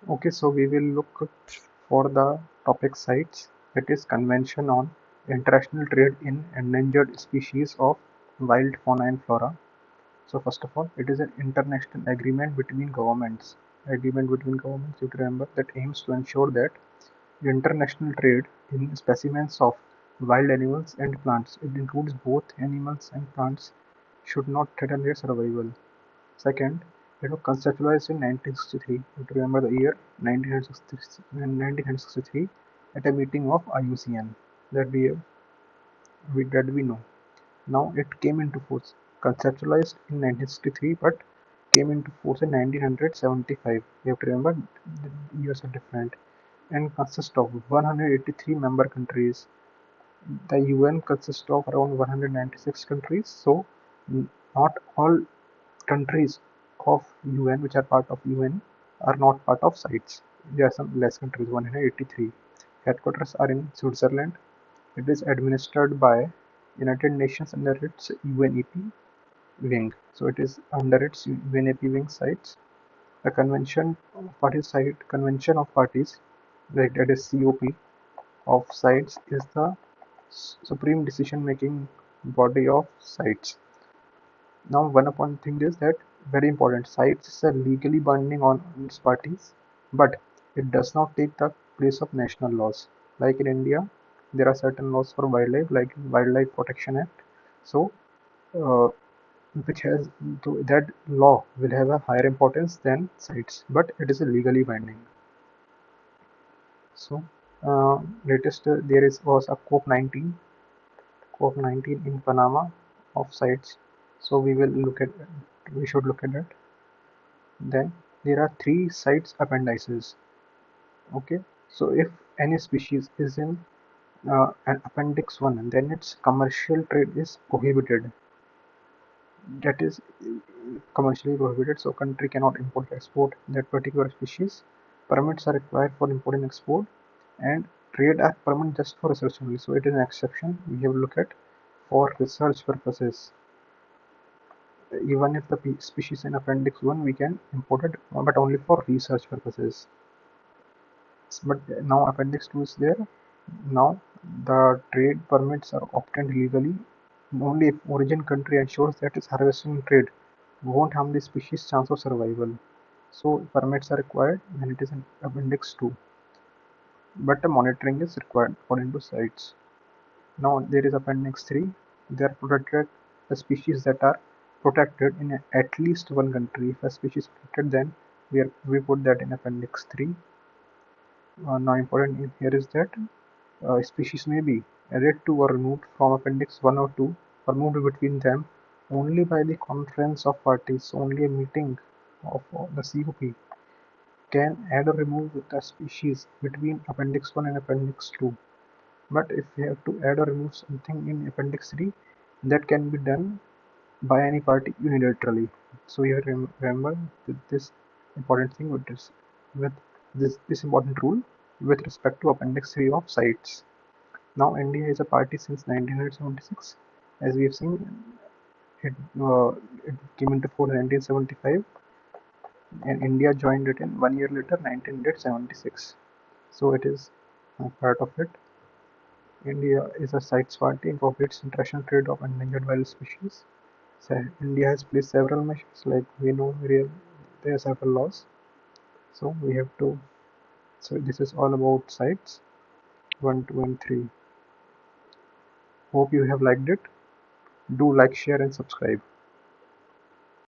Okay, so we will look for the topic CITES, that is Convention on International Trade in Endangered Species of Wild Fauna and Flora. So first of all, it is an international agreement between governments. Agreement between governments, you have to remember, that aims to ensure that international trade in specimens of wild animals and plants, it includes both animals and plants, should not threaten their survival. Second, it was conceptualized in 1963. You remember the year 1963 at a meeting of IUCN that we know. Now it came into force. Conceptualized in 1963, but came into force in 1975. You have to remember the years are different and consists of 183 member countries. The UN consists of around 196 countries. So not all countries of UN which are part of UN are not part of CITES. There are some less countries, 183. Headquarters are in Switzerland. It is administered by United Nations under its UNEP wing. So it is under its UNEP wing CITES. The Convention of Parties, like that is COP of CITES, is the supreme decision-making body of CITES. Now, one important thing is that very important. CITES is legally binding on its parties, but it does not take the place of national laws. Like in India, there are certain laws for wildlife, like Wildlife Protection Act. So, uh, which has that law will have a higher importance than CITES, but it is legally binding. So, latest there is was a COP19 in Panama of CITES. So we should look at it. Then there are three CITES appendices. Okay, so if any species is in an appendix 1, then its commercial trade is prohibited. That is commercially prohibited, so country cannot import or export that particular species. Permits are required for import and export, and trade are permitted just for research only. So it is an exception we have to look at for research purposes. Even if the species in appendix 1 we can import it, but only for research purposes. But now appendix 2 is there. Now the trade permits are obtained legally only if origin country ensures that its harvesting trade won't harm the species' chance of survival. So permits are required when it is in appendix 2, but the monitoring is required according to CITES. Now there is appendix 3. They are protected, the species that are protected in at least one country. If a species is protected, then we put that in appendix 3. Now important here is that species may be added to or removed from appendix 1 or 2 or moved between them only by the conference of parties. Only a meeting of the COP can add or remove the species between appendix 1 and appendix 2. But if we have to add or remove something in appendix 3, that can be done by any party unilaterally. So you remember this important thing with this important rule with respect to appendix 3 of CITES. Now India is a party since 1976. As we have seen, it, uh, it came into force in 1975, and India joined it in 1 year later, 1976. So it is a part of it. India is a CITES party, incorporates international trade of endangered wild species. So India has placed several measures, like we know there are several laws. So we have to. So this is all about CITES 1, 2, and 3. Hope you have liked it. Do like, share, and subscribe.